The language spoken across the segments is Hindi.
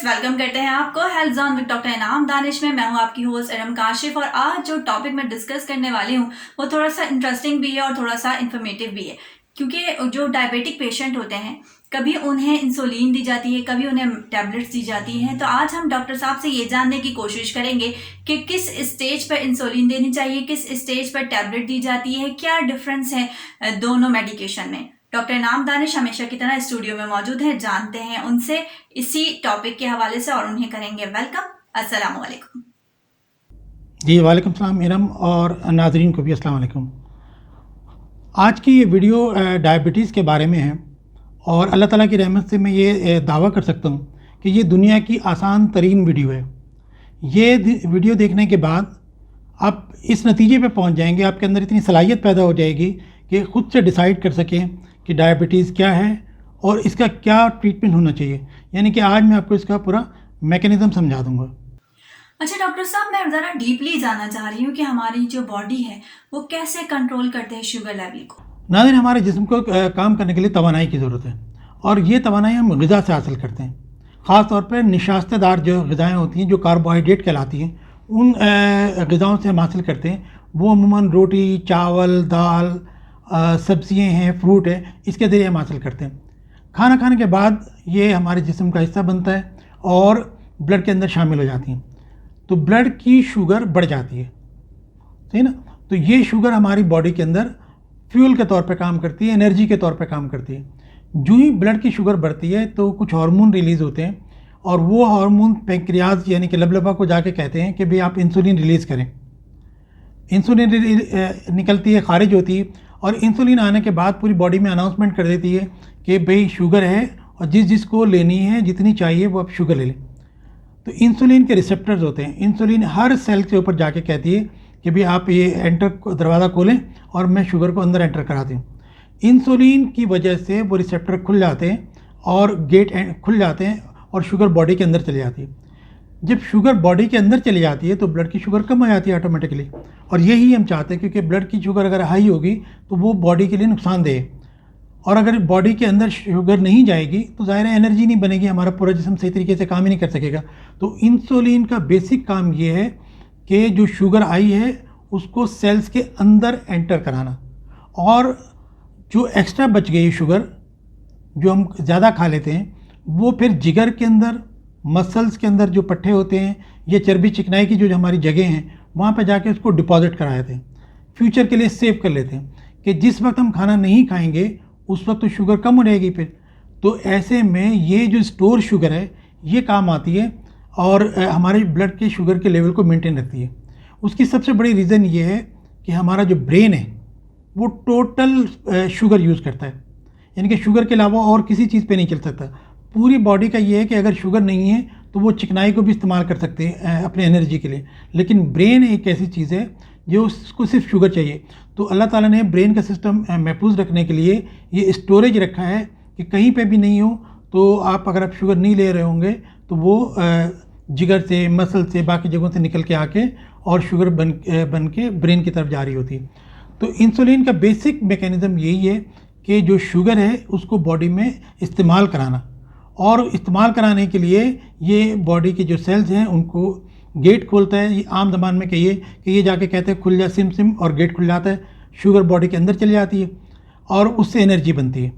व्यूअर्स, वेलकम करते हैं आपको हेल्थ जोन विद डॉक्टर इनाम दानिश में। मैं हूं आपकी होस्ट इरम काशिफ और आज जो टॉपिक मैं डिस्कस करने वाली हूं वो थोड़ा सा इंटरेस्टिंग भी है और थोड़ा सा इन्फॉर्मेटिव भी है, क्योंकि जो डायबिटिक पेशेंट होते हैं कभी उन्हें इंसुलिन दी जाती है, कभी उन्हें टैबलेट्स दी जाती हैं। तो आज हम डॉक्टर साहब से ये जानने की कोशिश करेंगे कि किस स्टेज पर इंसुलिन देनी चाहिए, किस स्टेज पर टैबलेट दी जाती है, क्या डिफरेंस है दोनों मेडिकेशन में। डॉक्टर इनाम दानिश हमेशा की तरह स्टूडियो में मौजूद हैं, जानते हैं उनसे इसी टॉपिक के हवाले से और उन्हें करेंगे वेलकम। अस्सलाम वालेकुम। जी वालेकुम सलाम इरम, और नाजरीन को भी अस्सलाम वालेकुम। आज की ये वीडियो डायबिटीज़ के बारे में है और अल्लाह ताला की रहमत से मैं ये दावा कर सकता हूँ कि ये दुनिया की आसान तरीन वीडियो है। ये वीडियो देखने के बाद आप इस नतीजे पे पहुँच जाएंगे, आपके अंदर इतनी सलाहियत पैदा हो जाएगी कि ख़ुद से डिसाइड कर सकें कि डायबिटीज़ क्या है और इसका क्या ट्रीटमेंट होना चाहिए। यानी कि आज मैं आपको इसका पूरा मैकेनिज़्म समझा दूंगा। अच्छा डॉक्टर साहब, मैं ज़रा डीपली जानना चाह रही हूँ कि हमारी जो बॉडी है वो कैसे कंट्रोल करते हैं शुगर लेवल को। नाज़रीन, हमारे जिस्म को काम करने के लिए तवानाई की ज़रूरत है और ये तवानाई हम ग़िज़ा से हासिल करते हैं। ख़ास तौर पर निशास्तदार जो ग़िज़ाएँ होती हैं, जो कार्बोहाइड्रेट कहलाती हैं, उन ग़िज़ाओं से हम हासिल करते हैं। वो अमूमन रोटी, चावल, दाल, सब्ज़ियाँ हैं, फ्रूट है, इसके ज़रिए हम हासिल करते हैं। खाना खाने के बाद ये हमारे जिस्म का हिस्सा बनता है और ब्लड के अंदर शामिल हो जाती हैं, तो ब्लड की शुगर बढ़ जाती है, सही ना। तो ये शुगर हमारी बॉडी के अंदर फ्यूल के तौर पे काम करती है, एनर्जी के तौर पे काम करती है। जो ही ब्लड की शुगर बढ़ती है तो कुछ हार्मोन रिलीज़ होते हैं और वो हार्मोन पैंक्रियाज यानी कि लबलबा को जाके कहते हैं कि भाई आप इंसुलिन रिलीज़ करें। इंसुलिन निकलती है, खारिज होती है और इंसुलिन आने के बाद पूरी बॉडी में अनाउंसमेंट कर देती है कि भाई शुगर है और जिसको लेनी है, जितनी चाहिए वो आप शुगर ले लें। तो इंसुलिन के रिसेप्टर्स होते हैं। इंसुलिन हर सेल के ऊपर जाके कहती है कि भाई आप ये दरवाज़ा खोलें और मैं शुगर को अंदर एंटर कराती हूँ। इंसुलिन की वजह से वो रिसेप्टर खुल जाते हैं और गेट खुल जाते हैं और शुगर बॉडी के अंदर चली जाती है। जब शुगर बॉडी के अंदर चली जाती है तो ब्लड की शुगर कम हो जाती है ऑटोमेटिकली, और यही हम चाहते हैं, क्योंकि ब्लड की शुगर अगर हाई होगी तो वो बॉडी के लिए नुकसानदेह है। और अगर बॉडी के अंदर शुगर नहीं जाएगी तो ज़ाहिर है एनर्जी नहीं बनेगी, हमारा पूरा जिस्म सही तरीके से काम ही नहीं कर सकेगा। तो इंसुलिन का बेसिक काम ये है कि जो शुगर आई है उसको सेल्स के अंदर एंटर कराना, और जो एक्स्ट्रा बच गई शुगर जो हम ज़्यादा खा लेते हैं वो फिर जिगर के अंदर, मसल्स के अंदर जो पट्टे होते हैं, ये चर्बी चिकनाई की जो हमारी जगह हैं वहाँ पे जाके उसको डिपॉजिट करा देते हैं, फ्यूचर के लिए सेव कर लेते हैं कि जिस वक्त हम खाना नहीं खाएंगे उस वक्त तो शुगर कम हो जाएगी फिर। तो ऐसे में ये जो स्टोर शुगर है ये काम आती है और हमारे ब्लड के शुगर के लेवल को मेंटेन रखती है। उसकी सबसे बड़ी रीज़न ये है कि हमारा जो ब्रेन है वो टोटल शुगर यूज़ करता है, यानी कि शुगर के अलावा और किसी चीज़ पे नहीं चल सकता। पूरी बॉडी का ये है कि अगर शुगर नहीं है तो वो चिकनाई को भी इस्तेमाल कर सकते हैं अपने एनर्जी के लिए, लेकिन ब्रेन एक ऐसी चीज़ है जो उसको सिर्फ शुगर चाहिए। तो अल्लाह ताला ने ब्रेन का सिस्टम महफूज रखने के लिए ये स्टोरेज रखा है कि कहीं पे भी नहीं हो तो आप अगर आप शुगर नहीं ले रहे होंगे तो वो जिगर से, मसल से, बाकी जगहों से निकल के आके और शुगर बन के ब्रेन की तरफ जा रही होती है। तो इंसुलिन का बेसिक मैकेनिज़्म यही है कि जो शुगर है उसको बॉडी में इस्तेमाल कराना, और इस्तेमाल कराने के लिए ये बॉडी के जो सेल्स हैं उनको गेट खोलता है। ये आम ज़बान में कहिए कि ये जाके कहते हैं खुल जा सिम सिम, और गेट खुल जाता है, शुगर बॉडी के अंदर चली जाती है और उससे एनर्जी बनती है,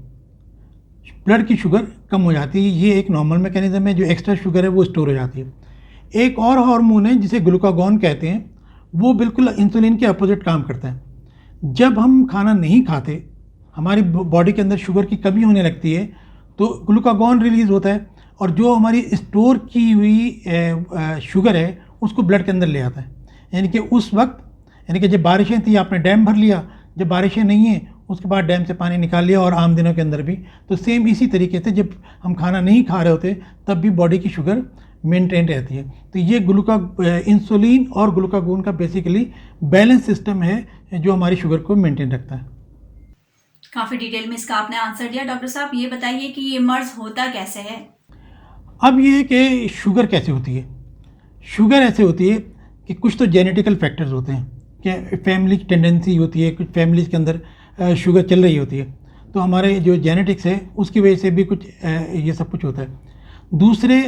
ब्लड की शुगर कम हो जाती है। ये एक नॉर्मल मैकेनिज़्म है। जो एक्स्ट्रा शुगर है वो स्टोर हो जाती है। एक और हार्मोन है जिसे ग्लूकागॉन कहते हैं, वो बिल्कुल इंसुलिन के अपोजिट काम करता है। जब हम खाना नहीं खाते, हमारी बॉडी के अंदर शुगर की कमी होने लगती है तो ग्लूकागॉन रिलीज़ होता है और जो हमारी स्टोर की हुई शुगर है उसको ब्लड के अंदर ले आता है। यानी कि उस वक्त, यानी कि जब बारिशें थी आपने डैम भर लिया, जब बारिशें नहीं हैं उसके बाद डैम से पानी निकाल लिया, और आम दिनों के अंदर भी तो सेम इसी तरीके से जब हम खाना नहीं खा रहे होते तब भी बॉडी की शुगर मेंटेन रहती है। तो ये इंसुलिन और ग्लूकागॉन का बेसिकली बैलेंस सिस्टम है जो हमारी शुगर को मेंटेन रखता है। काफ़ी डिटेल में इसका आपने आंसर दिया। डॉक्टर साहब ये बताइए कि ये मर्ज होता कैसे है। अब ये है कि शुगर कैसे होती है। शुगर ऐसे होती है कि कुछ तो जेनेटिकल फैक्टर्स होते हैं कि फैमिली की टेंडेंसी होती है, कुछ फैमिलीज़ के अंदर शुगर चल रही होती है, तो हमारे जो जेनेटिक्स है उसकी वजह से भी कुछ ये सब कुछ होता है। दूसरे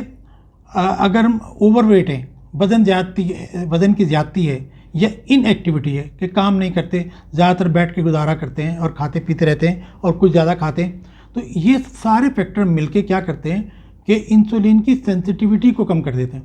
अगर हम ओवरवेट हैं, वज़न की ज़्यादती है या इनएक्टिविटी है कि काम नहीं करते, ज़्यादातर बैठ के गुजारा करते हैं और खाते पीते रहते हैं और कुछ ज़्यादा खाते हैं, तो ये सारे फैक्टर मिलके क्या करते हैं कि इंसुलिन की सेंसिटिविटी को कम कर देते हैं।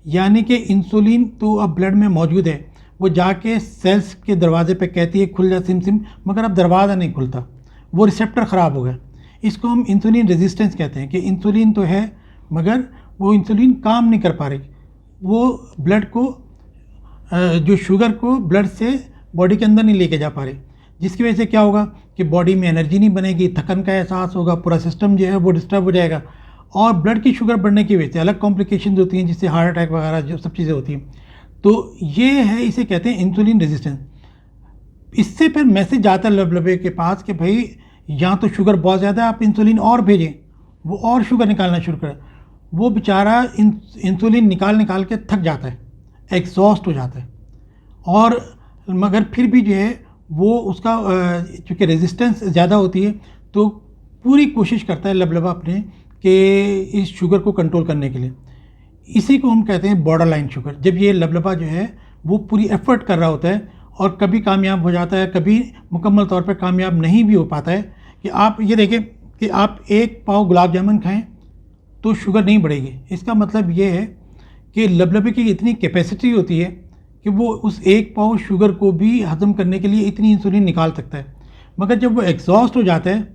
यानी कि इंसुलिन तो अब ब्लड में मौजूद है, वो जाके सेल्स के दरवाजे पे कहती है खुल जा सिम सिम, मगर अब दरवाज़ा नहीं खुलता, वो रिसेप्टर ख़राब हो गया। इसको हम इंसुलिन रेजिस्टेंस कहते हैं कि इंसुलिन तो है मगर वो इंसुलिन काम नहीं कर पा रही, वो ब्लड को जो शुगर को ब्लड से बॉडी के अंदर नहीं लेके जा पा रही, जिसकी वजह से क्या होगा कि बॉडी में एनर्जी नहीं बनेगी, थकन का एहसास होगा, पूरा सिस्टम जो है वो डिस्टर्ब हो जाएगा और ब्लड की शुगर बढ़ने की वजह से अलग कॉम्प्लिकेशंस होती हैं, जिससे हार्ट अटैक वगैरह जो सब चीज़ें होती हैं। तो ये है, इसे कहते हैं इंसुलिन रेजिस्टेंस। इससे फिर मैसेज जाता है लबलबे के पास कि भाई यहाँ तो शुगर बहुत ज़्यादा है, आप इंसुलिन और भेजें, वो और शुगर निकालना शुरू करे। वो बेचारा इंसुलिन निकाल के थक जाता है, एग्जॉस्ट हो जाता है, और मगर फिर भी जो है वो उसका चूँकि रेजिस्टेंस ज़्यादा होती है तो पूरी कोशिश करता है लबलबा अपने कि इस शुगर को कंट्रोल करने के लिए। इसी को हम कहते हैं बॉर्डर लाइन शुगर। जब ये लबलबा जो है वो पूरी एफर्ट कर रहा होता है और कभी कामयाब हो जाता है, कभी मुकम्मल तौर पर कामयाब नहीं भी हो पाता है। कि आप ये देखें कि आप एक पाव गुलाब जामुन खाएं तो शुगर नहीं बढ़ेगी। इसका मतलब ये है कि लबलबे की इतनी कैपेसिटी होती है कि वो उस एक पाव शुगर को भी हज़म करने के लिए इतनी इंसुलिन निकाल सकता है। मगर जब वो एग्जॉस्ट हो जाता है,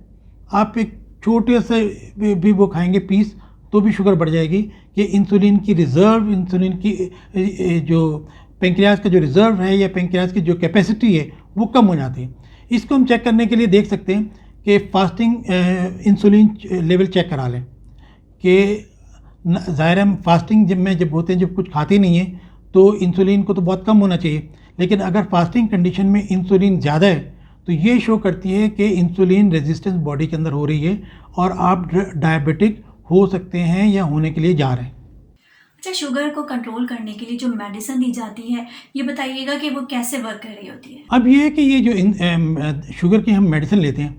आप एक छोटे से भी वो खाएंगे पीस तो भी शुगर बढ़ जाएगी कि इंसुलिन की रिज़र्व, इंसुलिन की जो पेंक्रियाज का जो रिज़र्व है या पेंक्रियाज की जो कैपेसिटी है वो कम हो जाती है। इसको हम चेक करने के लिए देख सकते हैं कि फास्टिंग इंसुलिन लेवल चेक करा लें कि ज़ाहिर है हम फास्टिंग जब होते हैं, जब कुछ खाते नहीं हैं तो इंसुलिन को तो बहुत कम होना चाहिए, लेकिन अगर फास्टिंग कंडीशन में इंसुलिन ज़्यादा है तो ये शो करती है कि इंसुलिन रेजिस्टेंस बॉडी के अंदर हो रही है और आप डायबिटिक हो सकते हैं या होने के लिए जा रहे हैं। अच्छा, शुगर को कंट्रोल करने के लिए जो मेडिसिन दी जाती है, ये बताइएगा कि वो कैसे वर्क कर रही होती है? अब ये है कि ये जो शुगर की हम मेडिसिन लेते हैं,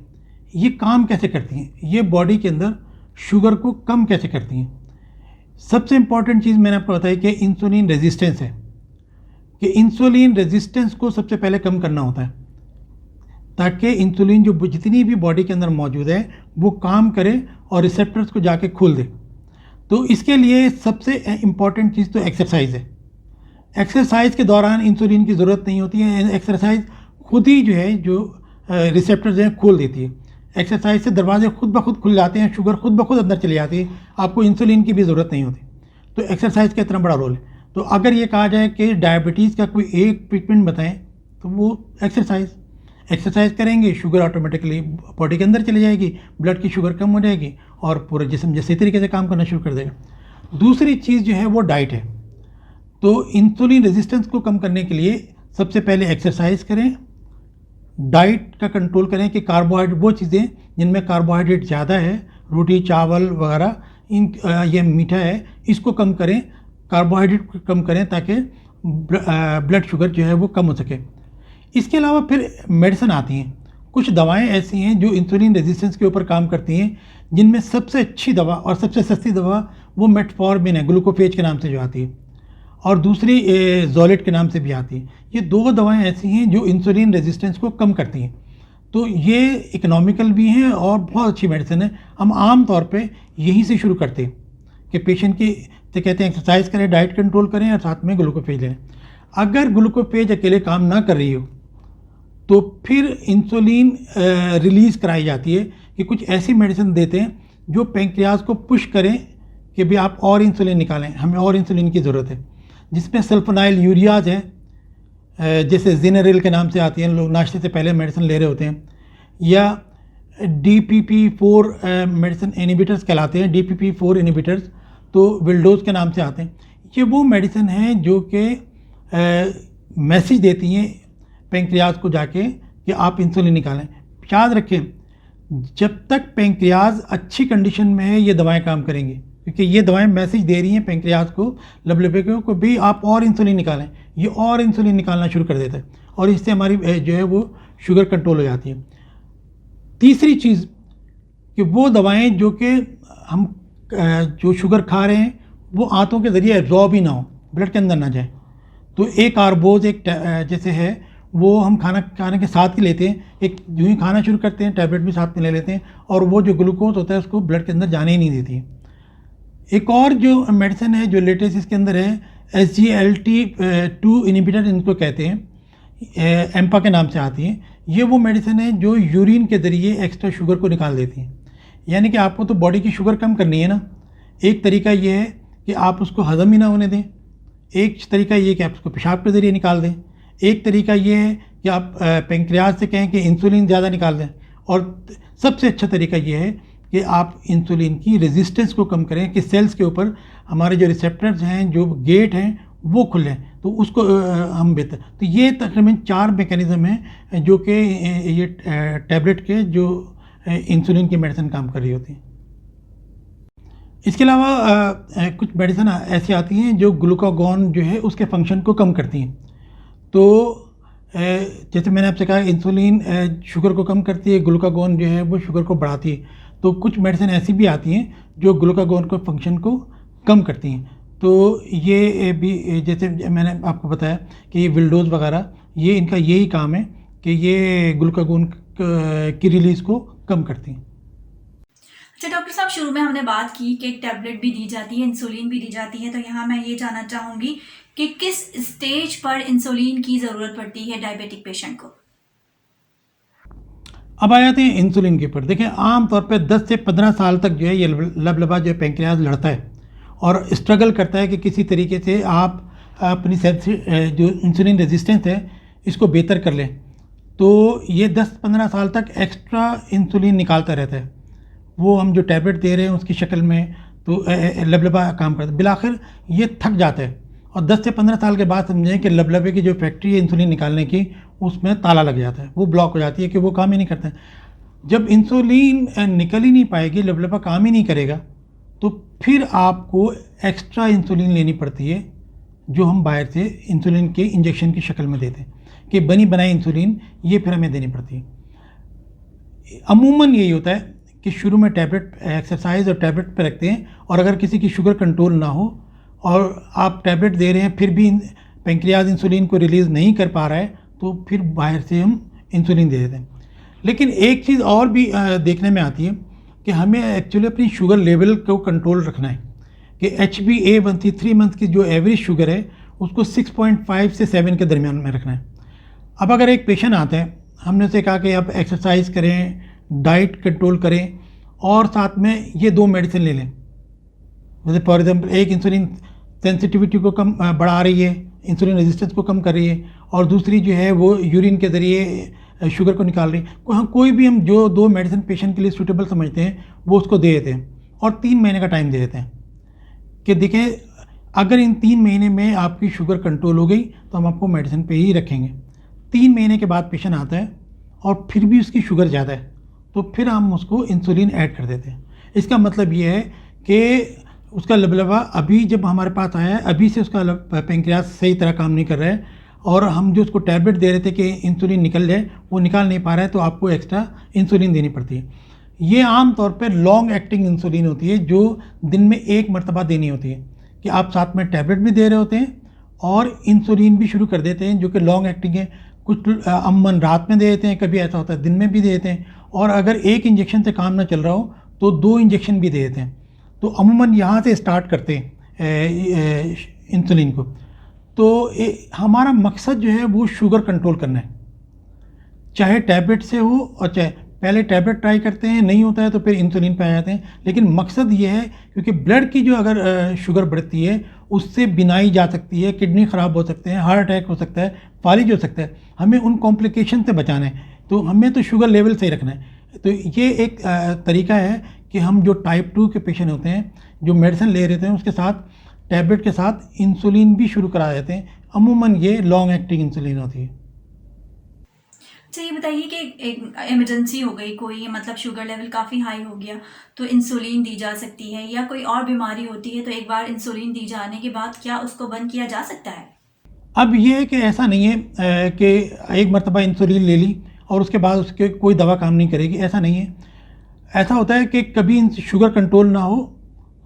ये काम कैसे करती हैं, ये बॉडी के अंदर शुगर को कम कैसे करती हैं। सबसे इम्पॉर्टेंट चीज़ मैंने आपको बताई कि इंसुलिन रेजिस्टेंस है, कि इंसुलिन रेजिस्टेंस को सबसे पहले कम करना होता है ताकि इंसुलिन जो जितनी भी बॉडी के अंदर मौजूद है वो काम करे और रिसेप्टर्स को जाके खोल दे। तो इसके लिए सबसे इम्पॉर्टेंट चीज़ तो एक्सरसाइज है। एक्सरसाइज के दौरान इंसुलिन की ज़रूरत नहीं होती है, एक्सरसाइज खुद ही जो है जो रिसेप्टर्स हैं खोल देती है। एक्सरसाइज से दरवाजे खुद ब खुद खुल जाते हैं, शुगर खुद ब खुद अंदर चली जाती है, आपको इंसुलिन की भी ज़रूरत नहीं होती। तो एक्सरसाइज का इतना बड़ा रोल है। तो अगर ये कहा जाए कि डायबिटीज़ का कोई एक ट्रीटमेंट बताएं तो वो एक्सरसाइज करेंगे, शुगर ऑटोमेटिकली बॉडी के अंदर चली जाएगी, ब्लड की शुगर कम हो जाएगी और पूरा जिस्म जैसे तरीके से काम करना शुरू कर देगा। दूसरी चीज़ जो है वो डाइट है। तो इंसुलिन रेजिस्टेंस को कम करने के लिए सबसे पहले एक्सरसाइज करें, डाइट का कंट्रोल करें कि कार्बोहाइड्रेट, वो चीज़ें जिनमें कार्बोहाइड्रेट ज़्यादा है, रोटी चावल वगैरह, ये मीठा है, इसको कम करें, कार्बोहाइड्रेट को कम करें ताकि ब्लड शुगर जो है वो कम हो सके। इसके अलावा फिर मेडिसिन आती हैं, कुछ दवाएं ऐसी हैं जो इंसुलिन रेजिस्टेंस के ऊपर काम करती हैं, जिनमें सबसे अच्छी दवा और सबसे सस्ती दवा वो मेटफॉर्मिन है, ग्लूकोफेज के नाम से जो आती है, और दूसरी ज़ोलेट के नाम से भी आती है। ये दो दवाएं ऐसी हैं जो इंसुलिन रेजिस्टेंस को कम करती हैं। तो ये इकोनॉमिकल भी हैं और बहुत अच्छी मेडिसिन है। हम आम तौर पे यहीं से शुरू करते हैं कि पेशेंट की तो कहते हैं एक्सरसाइज करें, डाइट कंट्रोल करें और साथ में ग्लूकोफेज लें। अगर ग्लूकोफेज अकेले काम ना कर रही हो तो फिर इंसुलिन रिलीज़ कराई जाती है कि कुछ ऐसी मेडिसिन देते हैं जो पेंक्रियाज को पुश करें कि भी आप और इंसुलिन निकालें, हमें और इंसुलिन की ज़रूरत है, जिसमें सल्फोनाइल यूरियाज हैं, जैसे जिनेरिल के नाम से आती हैं, लोग नाश्ते से पहले मेडिसिन ले रहे होते हैं, या DPP-4 मेडिसिन इनिबिटर्स कहलाते हैं, DPP-4 इनिबिटर्स तो विल्डोज के नाम से आते हैं। ये वो मेडिसिन हैं जो कि मैसेज देती हैं पेंक्रियाज को जाके कि आप इंसुलिन निकालें। याद रखें, जब तक पेंक्रियाज अच्छी कंडीशन में है ये दवाएं काम करेंगी, क्योंकि ये दवाएं मैसेज दे रही हैं पेंक्रियाज को, लबलबे को भी आप और इंसुलिन निकालें। ये और इंसुलिन निकालना शुरू कर देता है और इससे हमारी जो है वो शुगर कंट्रोल हो जाती है। तीसरी चीज़ कि वो दवाएं जो कि हम जो शुगर खा रहे हैं वो आंतों के ज़रिए एब्जॉर्ब ही ना हो, ब्लड के अंदर ना जाए। तो एक कार्बोज एक जैसे है वो हम खाना खाने के साथ ही लेते हैं, एक जो ही खाना शुरू करते हैं टैबलेट भी साथ में ले लेते हैं, और वो जो ग्लूकोज होता है उसको ब्लड के अंदर जाने ही नहीं देती है। एक और जो मेडिसिन है जो लेटेस्ट इसके अंदर है, SGLT2 इनहिबिटर इनको कहते हैं, एम्पा के नाम से आती है। ये वो मेडिसिन है जो यूरिन के ज़रिए एक्स्ट्रा शुगर को निकाल देती है। यानी कि आपको तो बॉडी की शुगर कम करनी है ना, एक तरीका ये है कि आप उसको हज़म ही ना होने दें, एक तरीका ये है कि आप उसको पेशाब के ज़रिए निकाल दें, एक तरीका ये है कि आप पेंक्रियाज से कहें कि इंसुलिन ज़्यादा निकाल दें, और सबसे अच्छा तरीका ये है कि आप इंसुलिन की रेजिस्टेंस को कम करें, कि सेल्स के ऊपर हमारे जो रिसेप्टर्स हैं, जो गेट हैं, वो खुलें, तो उसको हम बेहतर। तो ये तकरीबन 4 मैकेनिज़्म हैं जो कि ये टैबलेट के जो इंसुलिन की मेडिसिन काम कर रही होती हैं। इसके अलावा कुछ मेडिसिन ऐसी आती हैं जो ग्लूकागॉन जो है उसके फंक्शन को कम करती हैं। तो जैसे मैंने आपसे कहा, इंसुलिन शुगर को कम करती है, ग्लूकागॉन जो है वो शुगर को बढ़ाती है। तो कुछ मेडिसिन ऐसी भी आती हैं जो ग्लूकागॉन को फंक्शन को कम करती हैं। तो ये भी जैसे मैंने आपको बताया कि ये विल्डोज वगैरह, ये इनका यही काम है कि ये ग्लूकागॉन की रिलीज़ को कम करती हैं। अच्छा डॉक्टर साहब, शुरू में हमने बात की कि एक टैबलेट भी दी जाती है, इंसुलिन भी दी जाती है, तो यहाँ मैं ये जानना चाहूँगी कि किस स्टेज पर इंसुलिन की ज़रूरत पड़ती है डायबिटिक पेशेंट को? अब आ जाते हैं इंसुलिन के ऊपर। देखिए, आम तौर पे 10 से 15 साल तक जो है ये लबलबा जो पेंक्रियाज लड़ता है और स्ट्रगल करता है कि किसी तरीके से आप अपनी जो इंसुलिन रेजिस्टेंस है इसको बेहतर कर लें। तो ये 10-15 साल तक एक्स्ट्रा इंसुलिन निकालता रहता है। वो हम जो टैबलेट दे रहे हैं उसकी शक्ल में, तो लबलबा काम करता है। बिलाखिर ये थक जाता है और 10 से 15 साल के बाद समझें कि लबलबे की जो फैक्ट्री है इंसुलिन निकालने की, उसमें ताला लग जाता है, वो ब्लॉक हो जाती है कि वो काम ही नहीं करता है। जब इंसुलिन निकल ही नहीं पाएगी, लबलबा काम ही नहीं करेगा, तो फिर आपको एक्स्ट्रा इंसुलिन लेनी पड़ती है, जो हम बाहर से इंसुलिन के इंजेक्शन की शक्ल में देते हैं, कि बनी बनाई इंसुलिन ये फिर हमें देनी पड़ती है। अमूमन यही होता है कि शुरू में टैबलेट एक्सरसाइज और टैबलेट पर रखते हैं, और अगर किसी की शुगर कंट्रोल ना हो और आप टैबलेट दे रहे हैं फिर भी पेंक्रियाज इंसुलिन को रिलीज़ नहीं कर पा रहा है, तो फिर बाहर से हम इंसुलिन दे देते हैं। लेकिन एक चीज़ और भी देखने में आती है कि हमें एक्चुअली अपनी शुगर लेवल को कंट्रोल रखना है, कि HbA1c 3 मंथ की जो एवरेज शुगर है उसको 6.5 से 7 के दरमियान में रखना है। अब अगर एक पेशेंट आता है, हमने उसे कहा कि आप एक्सरसाइज करें, डाइट कंट्रोल करें और साथ में ये 2 मेडिसिन ले लें, जैसे फॉर एग्जांपल एक इंसुलिन सेंसिटिविटी को कम बढ़ा रही है, इंसुलिन रेजिस्टेंस को कम कर रही है, और दूसरी जो है वो यूरिन के ज़रिए शुगर को निकाल रही है, कोई भी हम जो 2 मेडिसिन पेशेंट के लिए सूटेबल समझते हैं वो उसको दे देते हैं, और 3 महीने का टाइम दे देते हैं कि देखें अगर इन 3 महीने में आपकी शुगर कंट्रोल हो गई तो हम आपको मेडिसिन पे ही रखेंगे। 3 महीने के बाद पेशेंट आता है और फिर भी उसकी शुगर ज़्यादा है, तो फिर हम उसको इंसुलिन ऐड कर देते हैं। इसका मतलब ये है कि उसका लबलबा अभी जब हमारे पास आया है, अभी से उसका पेंक्रियाज सही तरह काम नहीं कर रहा है, और हम जो उसको टैबलेट दे रहे थे कि इंसुलिन निकल जाए, वो निकाल नहीं पा रहा है, तो आपको एक्स्ट्रा इंसुलिन देनी पड़ती है। ये आम तौर पे लॉन्ग एक्टिंग इंसुलिन होती है, जो दिन में 1 मरतबा देनी होती है, कि आप साथ में टैबलेट भी दे रहे होते हैं और इंसुलिन भी शुरू कर देते हैं, जो कि लॉन्ग एक्टिंग है। कुछ अमूमन रात में दे देते हैं, कभी ऐसा होता है दिन में भी दे देते हैं, और अगर एक इंजेक्शन से काम ना चल रहा हो तो 2 इंजेक्शन भी दे देते हैं। तो अमूमन यहाँ से स्टार्ट करते हैं इंसुलिन को। तो हमारा मकसद जो है वो शुगर कंट्रोल करना है, चाहे टैबलेट से हो और चाहे पहले टैबलेट ट्राई करते हैं, नहीं होता है तो फिर इंसुलिन पे आ जाते हैं। लेकिन मकसद ये है, क्योंकि ब्लड की जो अगर शुगर बढ़ती है उससे बिनाई जा सकती है, किडनी ख़राब हो सकते हैं, हार्ट अटैक हो सकता है, फालिज हो सकता है। हमें उन कॉम्प्लिकेशन से बचाना है, तो हमें तो शुगर लेवल सही रखना है। तो ये एक तरीका है कि हम जो टाइप 2 के पेशेंट होते हैं, जो मेडिसिन ले रहे हैं, उसके साथ टैबलेट के साथ इंसुलिन भी शुरू करा देते हैं। अमूमन ये लॉन्ग एक्टिंग इंसुलिन होती है। अच्छा ये बताइए कि एक इमरजेंसी हो गई कोई, मतलब शुगर लेवल काफ़ी हाई हो गया, तो इंसुलिन दी जा सकती है, या कोई और बीमारी होती है तो एक बार इंसुलिन दी जाने के बाद क्या उसको बंद किया जा सकता है? अब ये है कि ऐसा नहीं है कि एक मरतबा इंसुलिन ले ली और उसके बाद उसके कोई दवा काम नहीं करेगी, ऐसा नहीं है। ऐसा होता है कि कभी शुगर कंट्रोल ना हो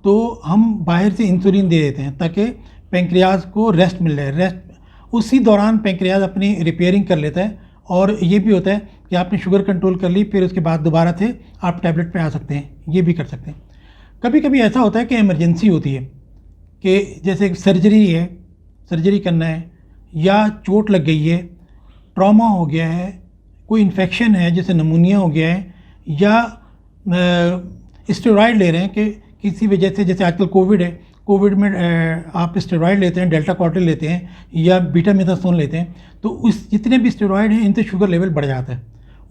तो हम बाहर से इंसुलिन दे देते हैं ताकि पेंक्रियाज को रेस्ट मिल जाए। रेस्ट उसी दौरान पेंक्रियाज अपनी रिपेयरिंग कर लेता है, और ये भी होता है कि आपने शुगर कंट्रोल कर ली, फिर उसके बाद दोबारा से आप टैबलेट पे आ सकते हैं, ये भी कर सकते हैं। कभी कभी ऐसा होता है कि इमरजेंसी होती है कि जैसे सर्जरी है, सर्जरी करना है, या चोट लग गई है, ट्रॉमा हो गया है, कोई इन्फेक्शन है जैसे नमूनिया हो गया है, या स्टेरॉयड ले रहे हैं कि किसी वजह से, जैसे आजकल कोविड है, कोविड में आप स्टेरॉयड लेते हैं, डेल्टा कॉर्टिल लेते हैं या बीटा मेथासोन लेते हैं, तो उस जितने भी स्टेरॉयड हैं इनसे शुगर लेवल बढ़ जाता है।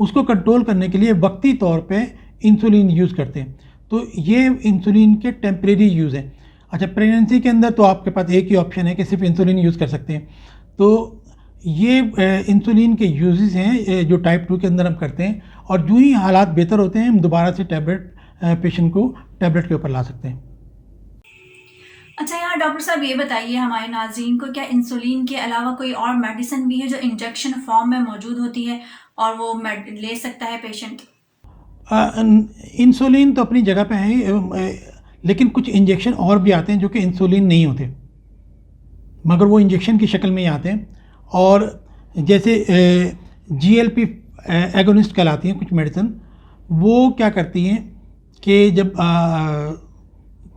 उसको कंट्रोल करने के लिए वक्ती तौर पे इंसुलिन यूज़ करते हैं। तो ये इंसुलिन के टेम्परेरी यूज़ हैं। अच्छा, प्रेगनेंसी के अंदर तो आपके पास एक ही ऑप्शन है कि सिर्फ इंसुलिन यूज़ कर सकते हैं। तो ये इंसुलिन के यूजेस हैं जो टाइप 2 के अंदर हम करते हैं, और जो ही हालात बेहतर होते हैं हम दोबारा से टैबलेट पेशेंट को टैबलेट के ऊपर ला सकते हैं। अच्छा, यहाँ डॉक्टर साहब ये बताइए हमारे नाज़रीन को, क्या इंसुलिन के अलावा कोई और मेडिसिन भी है जो इंजेक्शन फॉर्म में मौजूद होती है और वो ले सकता है पेशेंट? इंसुलिन तो अपनी जगह पे है, लेकिन कुछ इंजेक्शन और भी आते हैं जो कि इंसुलिन नहीं होते, मगर वो इंजेक्शन की शक्ल में ही आते हैं। और जैसे GLP एगोनिस्ट कहलाती हैं कुछ मेडिसिन, वो क्या करती हैं कि जब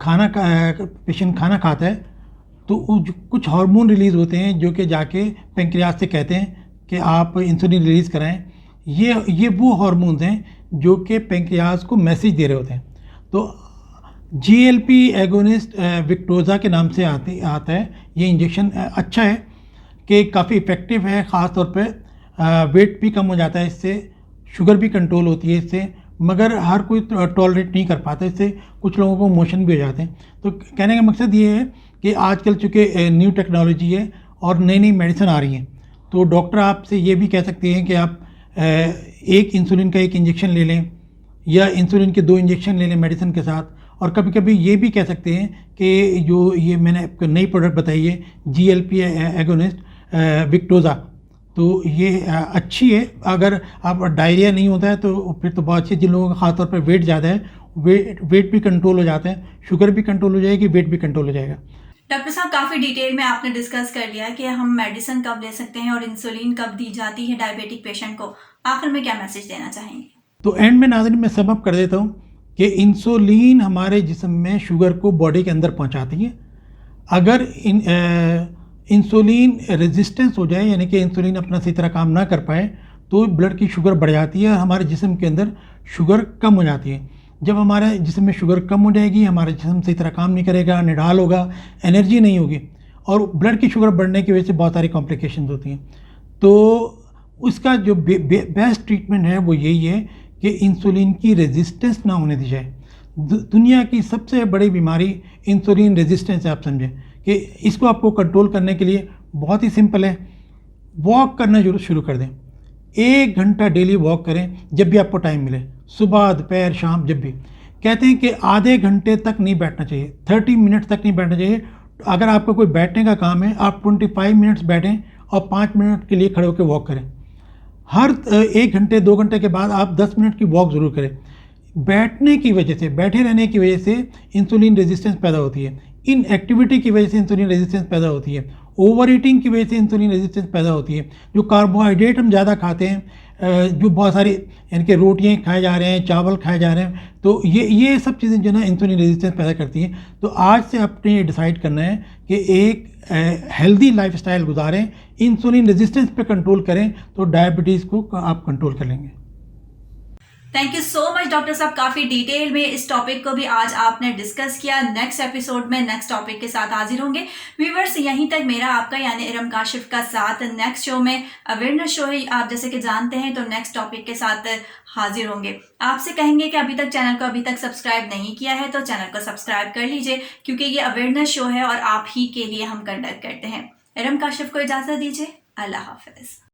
पेशेंट खाना खाता है तो कुछ हार्मोन रिलीज़ होते हैं जो कि जाके पेंक्रियाज से कहते हैं कि आप इंसुलिन रिलीज़ कराएं। ये वो हार्मोन्स हैं जो कि पेंक्रियाज को मैसेज दे रहे होते हैं। तो GLP एगोनिस्ट विक्टोज़ा के नाम से आता है। ये इंजेक्शन अच्छा है कि काफ़ी इफ़ेक्टिव है, ख़ास तौर पे वेट भी कम हो जाता है इससे, शुगर भी कंट्रोल होती है इससे, मगर हर कोई टॉलरेट नहीं कर पाता इससे, कुछ लोगों को मोशन भी हो जाते हैं। तो कहने का मकसद ये है कि आजकल चूँकि न्यू टेक्नोलॉजी है और नई नई मेडिसिन आ रही हैं, तो डॉक्टर आपसे ये भी कह सकते हैं कि आप एक इंसुलिन का एक इंजेक्शन ले लें या इंसुलिन के 2 इंजेक्शन ले लें मेडिसिन के साथ। और कभी कभी ये भी कह सकते हैं कि जो ये मैंने आपको नई प्रोडक्ट बताई है GLP एगोनिस्ट विक्टोज़ा, तो ये अच्छी है। अगर आप डायरिया नहीं होता है तो फिर तो बहुत अच्छी। जिन लोगों का ख़ासतौर पर वेट ज़्यादा है, वेट भी कंट्रोल हो जाता है, शुगर भी कंट्रोल हो जाएगी, वेट भी कंट्रोल हो जाएगा। डॉक्टर साहब, काफ़ी डिटेल में आपने डिस्कस कर लिया कि हम मेडिसिन कब ले सकते हैं और इंसुलिन कब दी जाती है डायबिटिक पेशेंट को। आखिर में क्या मैसेज देना चाहेंगे? तो एंड में नाज़रीन मैं सम अप कर देता हूँ कि इंसुलिन हमारे जिस्म में शुगर को बॉडी के अंदर पहुँचाती है। अगर इंसुलिन रेजिस्टेंस हो जाए, यानी कि इंसुलिन अपना सही तरह काम ना कर पाए, तो ब्लड की शुगर बढ़ जाती है और हमारे जिस्म के अंदर शुगर कम हो जाती है। जब हमारे जिस्म में शुगर कम हो जाएगी, हमारा जिस्म सही तरह काम नहीं करेगा, निढाल होगा, एनर्जी नहीं होगी, और ब्लड की शुगर बढ़ने की वजह से बहुत सारी कॉम्प्लिकेशंस होती हैं। तो उसका जो बेस्ट ट्रीटमेंट है वो यही है कि इंसुलिन की रेजिस्टेंस ना होने दी जाए। दुनिया की सबसे बड़ी बीमारी इंसुलिन रेजिस्टेंस है। आप समझें कि इसको आपको कंट्रोल करने के लिए बहुत ही सिंपल है, वॉक करना शुरू कर दें। 1 घंटा डेली वॉक करें जब भी आपको टाइम मिले, सुबह, दोपहर, शाम, जब भी। कहते हैं कि आधे घंटे तक नहीं बैठना चाहिए, 30 मिनट तक नहीं बैठना चाहिए। अगर आपका कोई बैठने का काम है, आप 25 मिनट्स बैठें और 5 मिनट के लिए खड़े होकर वॉक करें। हर 1 घंटे 2 घंटे के बाद आप 10 मिनट की वॉक ज़रूर करें। बैठने की वजह से, बैठे रहने की वजह से इंसुलिन रेजिस्टेंस पैदा होती है, इन एक्टिविटी की वजह से इंसुलिन रेजिस्टेंस पैदा होती है, ओवर ईटिंग की वजह से इंसुलिन रेजिस्टेंस पैदा होती है। जो कार्बोहाइड्रेट हम ज़्यादा खाते हैं, जो बहुत सारी यानी कि रोटियाँ खाए जा रहे हैं, चावल खाए जा रहे हैं, तो ये सब चीज़ें जो ना इंसुलिन रेजिस्टेंस पैदा करती हैं। तो आज से आपने ये डिसाइड करना है कि एक हेल्दी लाइफस्टाइल गुजारें, इंसुलिन रेजिस्टेंस पे कंट्रोल करें, तो डायबिटीज़ को आप कंट्रोल कर लेंगे। Thank you so much doctor साहब, काफ़ी डिटेल में इस टॉपिक को भी आज आपने डिस्कस किया। नेक्स्ट एपिसोड में नेक्स्ट टॉपिक के साथ हाजिर होंगे। व्यूवर्स, यहीं तक मेरा आपका यानी इरम काशिफ का साथ। नेक्स्ट शो में अवेयरनेस शो है, आप जैसे कि जानते हैं, तो नेक्स्ट टॉपिक के साथ हाजिर होंगे। आपसे कहेंगे कि अभी तक चैनल को अभी तक सब्सक्राइब नहीं किया है तो चैनल को सब्सक्राइब कर लीजिए, क्योंकि ये अवेयरनेस शो है और आप ही के लिए हम कंडक्ट करते हैं। इरम काशिफ को इजाज़त दीजिए। अल्लाह हाफिज़।